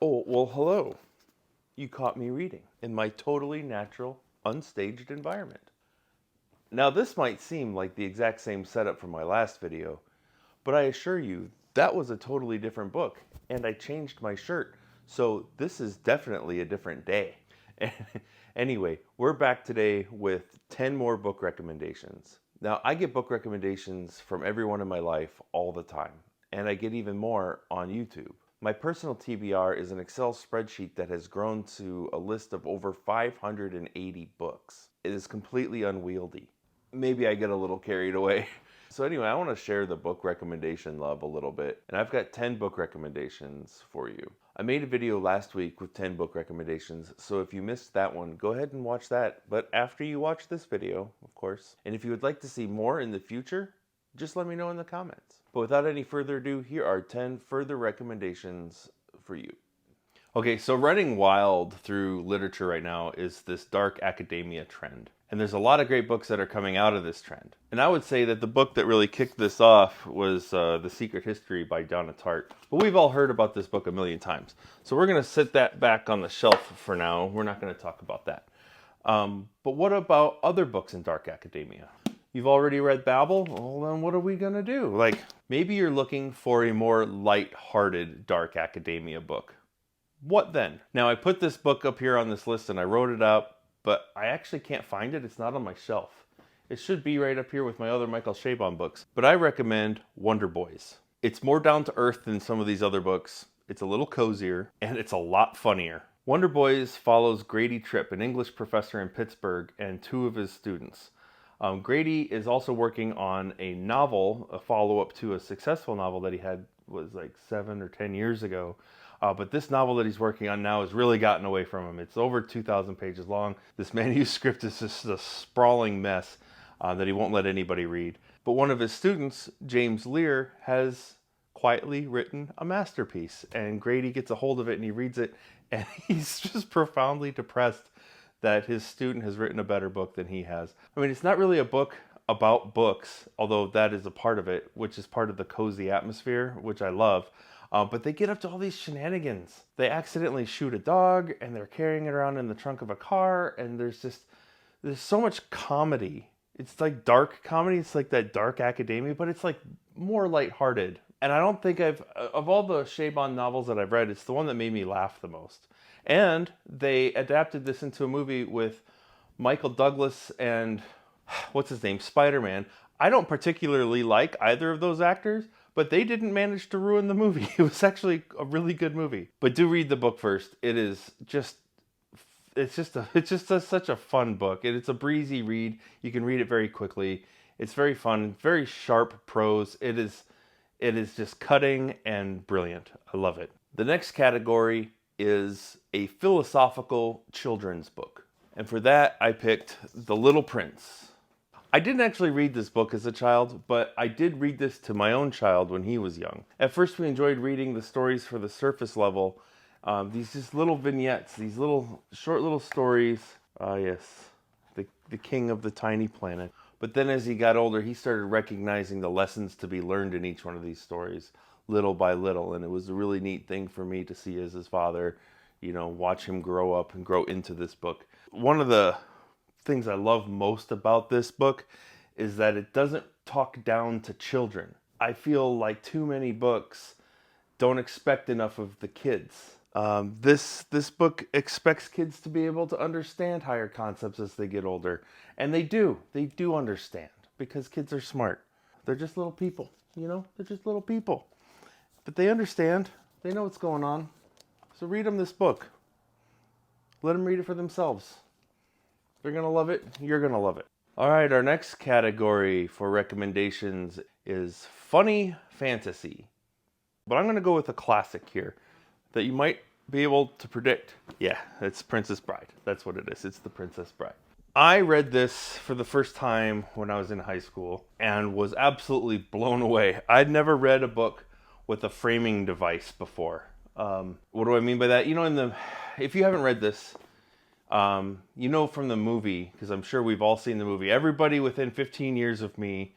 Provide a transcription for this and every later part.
Oh, well, hello. You caught me reading in my totally natural, unstaged environment. Now, this might seem like the exact same setup from my last video, but I assure you, that was a totally different book, and I changed my shirt, so this is definitely a different day. Anyway, we're back today with 10 more book recommendations. Now, I get book recommendations from everyone in my life all the time, and I get even more on YouTube. My personal TBR is an Excel spreadsheet that has grown to a list of over 580 books. It is completely unwieldy. Maybe I get a little carried away. So anyway, I want to share the book recommendation love a little bit, and I've got 10 book recommendations for you. I made a video last week with 10 book recommendations, so if you missed that one, go ahead and watch that, but after you watch this video, of course. And if you would like to see more in the future, just let me know in the comments. But without any further ado, here are 10 further recommendations for you. Okay, so running wild through literature right now is this dark academia trend. And there's a lot of great books that are coming out of this trend. And I would say that the book that really kicked this off was The Secret History by Donna Tartt. But we've all heard about this book a million times. So we're going to sit that back on the shelf for now. We're not going to talk about that. But what about other books in dark academia? You've already read Babel? Well, then what are we going to do? Like, maybe you're looking for a more light-hearted dark academia book. What then? Now, I put this book up here on this list and I wrote it up, but I actually can't find it. It's not on my shelf. It should be right up here with my other Michael Chabon books. But I recommend Wonder Boys. It's more down to earth than some of these other books. It's a little cozier, and it's a lot funnier. Wonder Boys follows Grady Tripp, an English professor in Pittsburgh, and two of his students. Grady is also working on a novel, a follow-up to a successful novel that he had was like 7 or 10 years ago. But this novel that he's working on now has really gotten away from him. It's over 2,000 pages long. This manuscript is just a sprawling mess that he won't let anybody read. But one of his students, James Lear, has quietly written a masterpiece. And Grady gets a hold of it and he reads it. And he's just profoundly depressed that his student has written a better book than he has. I mean, it's not really a book about books, although that is a part of it, which is part of the cozy atmosphere, which I love. But they get up to all these shenanigans. They accidentally shoot a dog, and they're carrying it around in the trunk of a car, and there's so much comedy. It's like dark comedy. It's like that dark academia, but it's like more lighthearted. And I don't think of all the Chabon novels that I've read, it's the one that made me laugh the most. And they adapted this into a movie with Michael Douglas and, what's his name, Spider-Man. I don't particularly like either of those actors, but they didn't manage to ruin the movie. It was actually a really good movie. But do read the book first. It's just such a fun book. It's a breezy read. You can read it very quickly. It's very fun, very sharp prose. It is just cutting and brilliant. I love it. The next category is a philosophical children's book. And for that, I picked The Little Prince. I didn't actually read this book as a child, but I did read this to my own child when he was young. At first, we enjoyed reading the stories for the surface level. These just little vignettes, these short little stories. Yes, the king of the tiny planet. But then as he got older, he started recognizing the lessons to be learned in each one of these stories, little by little. And it was a really neat thing for me to see as his father, watch him grow up and grow into this book. One of the things I love most about this book is that it doesn't talk down to children. I feel like too many books don't expect enough of the kids. This book expects kids to be able to understand higher concepts as they get older. And they do understand, because kids are smart. They're just little people, they're just little people. But they understand, they know what's going on. So read them this book. Let them read it for themselves. They're going to love it. You're going to love it. All right, our next category for recommendations is funny fantasy. But I'm going to go with a classic here that you might be able to predict. Yeah, it's Princess Bride. That's what it is. It's The Princess Bride. I read this for the first time when I was in high school and was absolutely blown away. I'd never read a book with a framing device before. What do I mean by that? If you haven't read this, from the movie, because I'm sure we've all seen the movie. Everybody within 15 years of me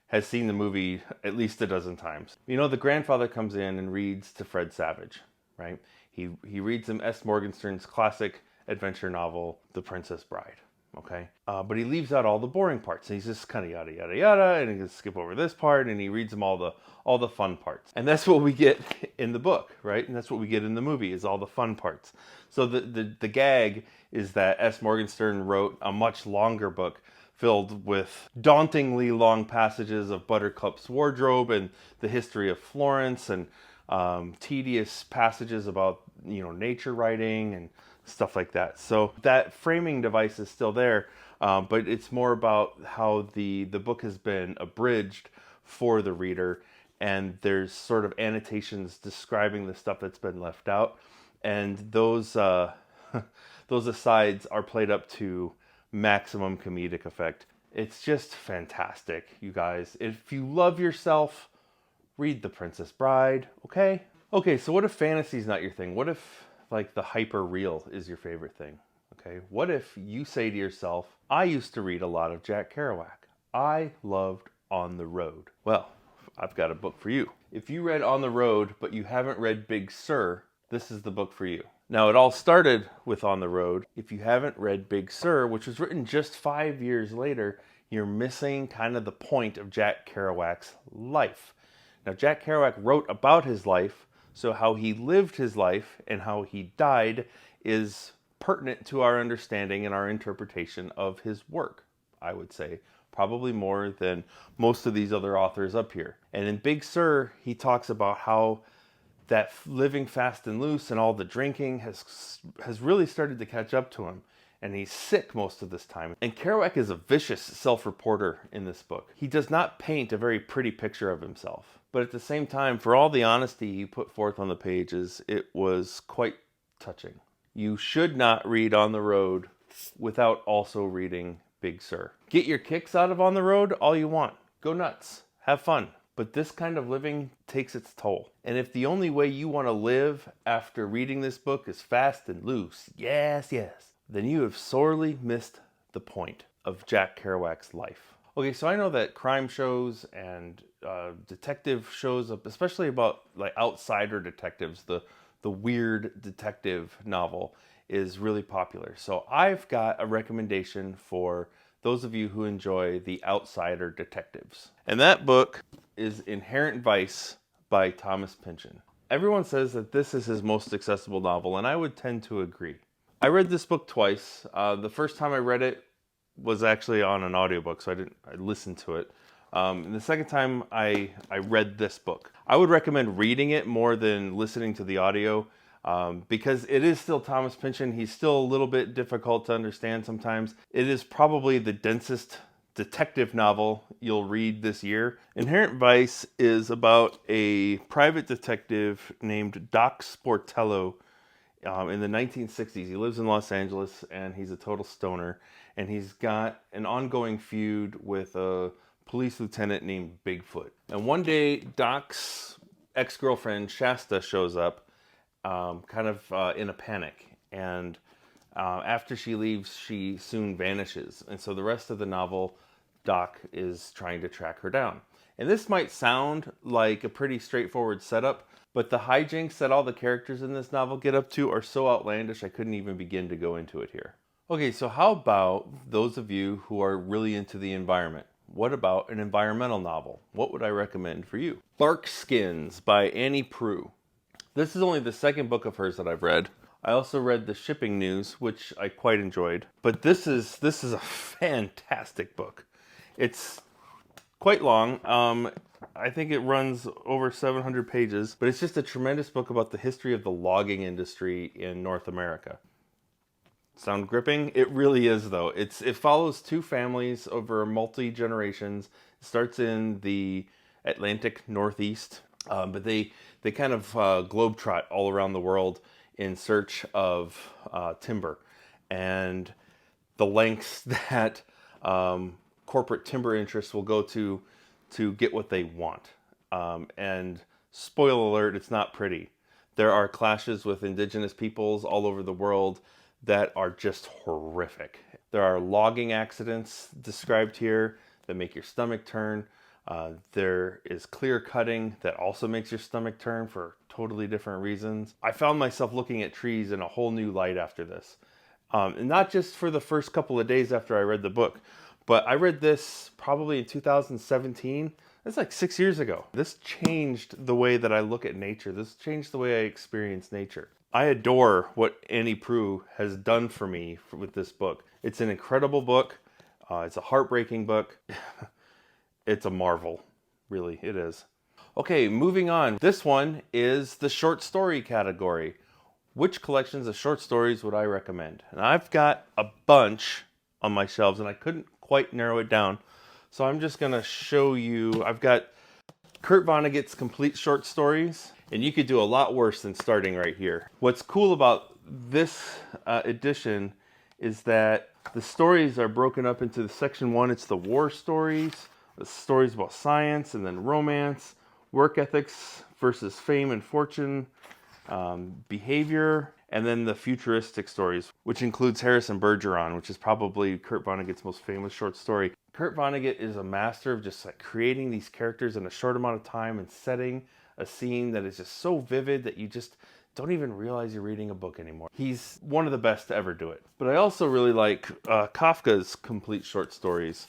has seen the movie at least a dozen times. The grandfather comes in and reads to Fred Savage, right? He reads him S. Morgenstern's classic adventure novel, The Princess Bride. Okay, but he leaves out all the boring parts. And he's just kind of yada yada yada, and he can skip over this part, and he reads them all the fun parts. And that's what we get in the book, right? And that's what we get in the movie, is all the fun parts. So the gag is that S. Morgenstern wrote a much longer book filled with dauntingly long passages of Buttercup's wardrobe and the history of Florence, and tedious passages about, you know, nature writing and stuff like that. So that framing device is still there, but it's more about how the book has been abridged for the reader, and there's sort of annotations describing the stuff that's been left out, and those those asides are played up to maximum comedic effect. It's just fantastic, you guys. If you love yourself, read The Princess Bride, okay? Okay, so what if fantasy's not your thing? What if, like, the hyper real is your favorite thing? Okay, what if you say to yourself, I used to read a lot of Jack Kerouac. I loved On the Road. Well, I've got a book for you. If you read On the Road, but you haven't read Big Sur, this is the book for you. Now, it all started with On the Road. If you haven't read Big Sur, which was written just 5 years later, you're missing kind of the point of Jack Kerouac's life. Now, Jack Kerouac wrote about his life, so how he lived his life and how he died is pertinent to our understanding and our interpretation of his work, I would say. Probably more than most of these other authors up here. And in Big Sur, he talks about how that living fast and loose and all the drinking has really started to catch up to him. And he's sick most of this time. And Kerouac is a vicious self-reporter in this book. He does not paint a very pretty picture of himself. But at the same time, for all the honesty he put forth on the pages, it was quite touching. You should not read On the Road without also reading Big Sur. Get your kicks out of On the Road all you want. Go nuts. Have fun. But this kind of living takes its toll. And if the only way you want to live after reading this book is fast and loose, yes, then you have sorely missed the point of Jack Kerouac's life. Okay, so I know that crime shows and detective shows, especially about like outsider detectives, the weird detective novel is really popular. So I've got a recommendation for those of you who enjoy the outsider detectives. And that book is Inherent Vice by Thomas Pynchon. Everyone says that this is his most accessible novel, and I would tend to agree. I read this book twice. The first time I read it was actually on an audiobook, so I listened to it. And the second time I read this book. I would recommend reading it more than listening to the audio, because it is still Thomas Pynchon. He's still a little bit difficult to understand sometimes. It is probably the densest detective novel you'll read this year. Inherent Vice is about a private detective named Doc Sportello. In the 1960s, he lives in Los Angeles, and he's a total stoner, and he's got an ongoing feud with a police lieutenant named Bigfoot. And one day, Doc's ex-girlfriend, Shasta, shows up, in a panic, and after she leaves, she soon vanishes. And so the rest of the novel, Doc is trying to track her down. And this might sound like a pretty straightforward setup, but the hijinks that all the characters in this novel get up to are so outlandish I couldn't even begin to go into it here. Okay, so how about those of you who are really into the environment? What about an environmental novel? What would I recommend for you? Bark Skins by Annie Proulx. This is only the second book of hers that I've read. I also read The Shipping News, which I quite enjoyed. But this is a fantastic book. It's quite long. I think it runs over 700 pages, but it's just a tremendous book about the history of the logging industry in North America. Sound gripping? It really is, though. It follows two families over multi-generations. It starts in the Atlantic Northeast, but they kind of globetrot all around the world in search of timber, and the lengths that corporate timber interests will go to get what they want. And spoiler alert, it's not pretty. There are clashes with indigenous peoples all over the world that are just horrific. There are logging accidents described here that make your stomach turn. There is clear cutting that also makes your stomach turn for totally different reasons. I found myself looking at trees in a whole new light after this. And not just for the first couple of days after I read the book, but I read this probably in 2017. That's like 6 years ago. This changed the way that I look at nature. This changed the way I experience nature. I adore what Annie Proulx has done for me with this book. It's an incredible book. It's a heartbreaking book. It's a marvel. Really, it is. Okay, moving on. This one is the short story category. Which collections of short stories would I recommend? And I've got a bunch on my shelves, and I couldn't quite narrow it down. So I'm just going to show you. I've got Kurt Vonnegut's complete short stories, and you could do a lot worse than starting right here. What's cool about this edition is that the stories are broken up into section 1. It's the war stories, the stories about science, and then romance, work ethics versus fame and fortune, behavior, and then the futuristic stories, which includes Harrison Bergeron, which is probably Kurt Vonnegut's most famous short story. Kurt Vonnegut is a master of just like creating these characters in a short amount of time and setting a scene that is just so vivid that you just don't even realize you're reading a book anymore. He's one of the best to ever do it. But I also really like Kafka's complete short stories.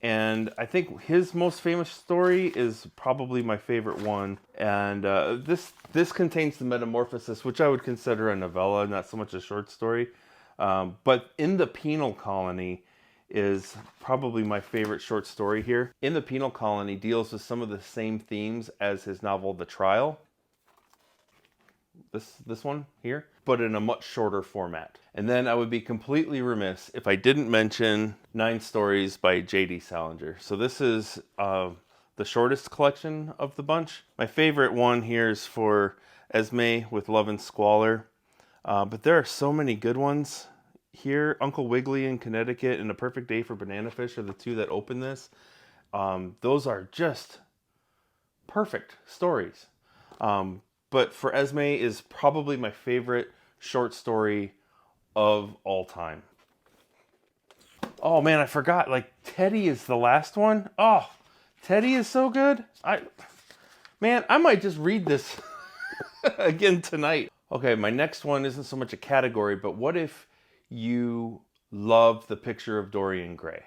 And I think his most famous story is probably my favorite one. And this contains the Metamorphosis, which I would consider a novella, not so much a short story. But In the Penal Colony is probably my favorite short story here. In the Penal Colony deals with some of the same themes as his novel The Trial. This one here, but in a much shorter format. And then I would be completely remiss if I didn't mention 9 Stories by J.D. Salinger. So this is the shortest collection of the bunch. My favorite one here is for Esme with Love and Squalor. But there are so many good ones here. Uncle Wiggily in Connecticut and A Perfect Day for Banana Fish are the 2 that open this. Those are just perfect stories. But For Esme is probably my favorite short story of all time. Oh man, I forgot. Like Teddy is the last one. Oh, Teddy is so good. I might just read this again tonight. Okay, my next one isn't so much a category, but what if you love The Picture of Dorian Gray?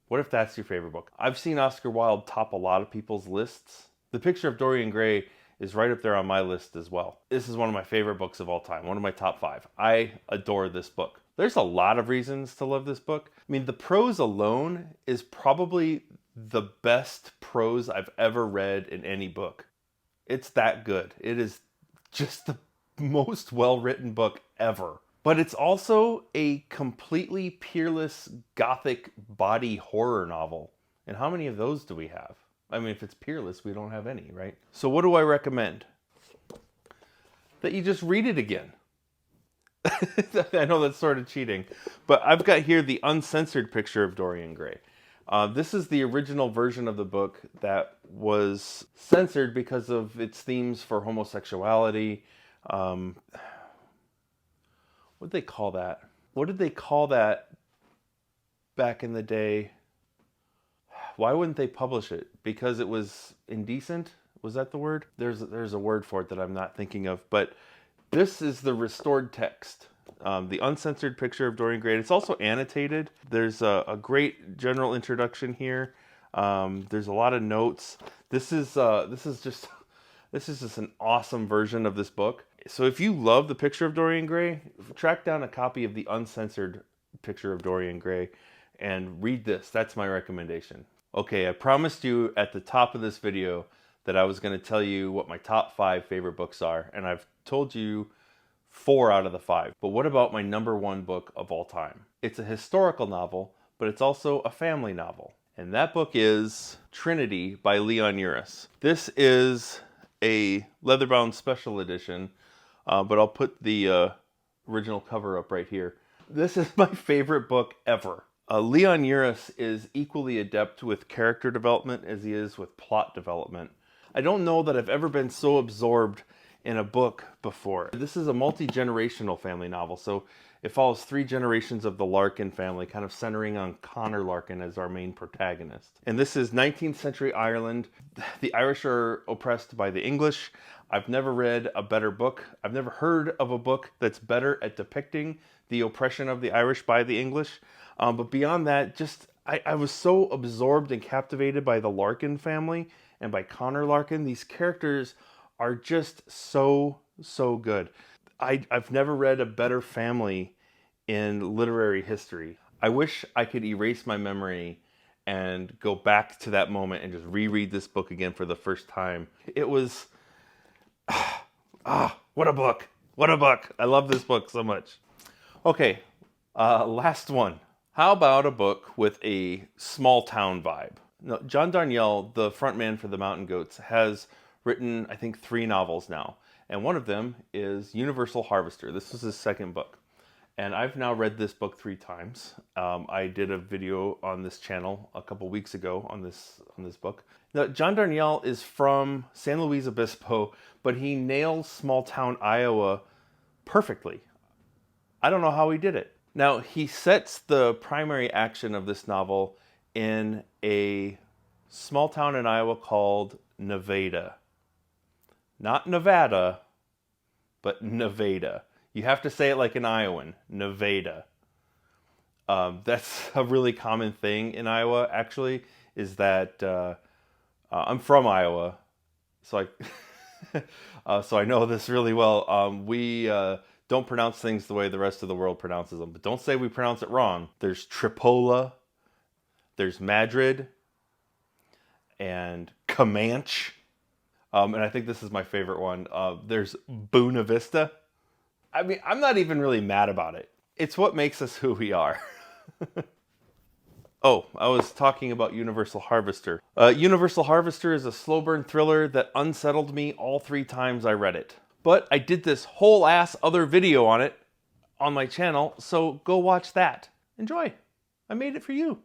What if that's your favorite book? I've seen Oscar Wilde top a lot of people's lists. The Picture of Dorian Gray is right up there on my list as well. This is one of my favorite books of all time, one of my top 5. I adore this book. There's a lot of reasons to love this book. I mean, the prose alone is probably the best prose I've ever read in any book. It's that good. It is just the most well-written book ever. But it's also a completely peerless gothic body horror novel. And how many of those do we have? I mean, if it's peerless, we don't have any, right? So what do I recommend? That you just read it again. I know that's sort of cheating, but I've got here the uncensored Picture of Dorian Gray. This is the original version of the book that was censored because of its themes for homosexuality. What did they call that? What did they call that back in the day? Why wouldn't they publish it? Because it was indecent? Was that the word? There's a word for it that I'm not thinking of, but this is the restored text. The uncensored Picture of Dorian Gray. It's also annotated. There's a great general introduction here. There's a lot of notes. This is just an awesome version of this book. So if you love The Picture of Dorian Gray, track down a copy of the uncensored Picture of Dorian Gray and read this. That's my recommendation. Okay, I promised you at the top of this video that I was going to tell you what my top 5 favorite books are, and I've told you 4 out of the 5. But what about my number 1 book of all time? It's a historical novel, but it's also a family novel. And that book is Trinity by Leon Uris. This is a leather-bound special edition, but I'll put the original cover up right here. This is my favorite book ever. Leon Uris is equally adept with character development as he is with plot development. I don't know that I've ever been so absorbed in a book before. This is a multi-generational family novel, so it follows 3 generations of the Larkin family, kind of centering on Connor Larkin as our main protagonist. And this is 19th century Ireland. The Irish are oppressed by the English. I've never read a better book. I've never heard of a book that's better at depicting the oppression of the Irish by the English. But beyond that, I was so absorbed and captivated by the Larkin family and by Connor Larkin. These characters are just so good. I've never read a better family in literary history. I wish I could erase my memory and go back to that moment and just reread this book again for the first time. It was, what a book. What a book. I love this book so much. Okay, last one. How about a book with a small town vibe? Now, John Darnielle, the frontman for the Mountain Goats, has written, I think, 3 novels now. And one of them is Universal Harvester. This was his second book. And I've now read this book 3 times. I did a video on this channel a couple weeks ago on this book. Now, John Darnielle is from San Luis Obispo, but he nails small town Iowa perfectly. I don't know how he did it. Now, he sets the primary action of this novel in a small town in Iowa called Nevada. Not Nevada, but Nevada. You have to say it like an Iowan, Nevada. That's a really common thing in Iowa, actually, is that I'm from Iowa, so I know this really well. We don't pronounce things the way the rest of the world pronounces them, but don't say we pronounce it wrong. There's Tripola, there's Madrid, and Comanche. And I think this is my favorite one. There's Buena Vista. I mean, I'm not even really mad about it. It's what makes us who we are. Oh, I was talking about Universal Harvester. Universal Harvester is a slow burn thriller that unsettled me all 3 times I read it. But I did this whole ass other video on it on my channel, so go watch that. Enjoy. I made it for you.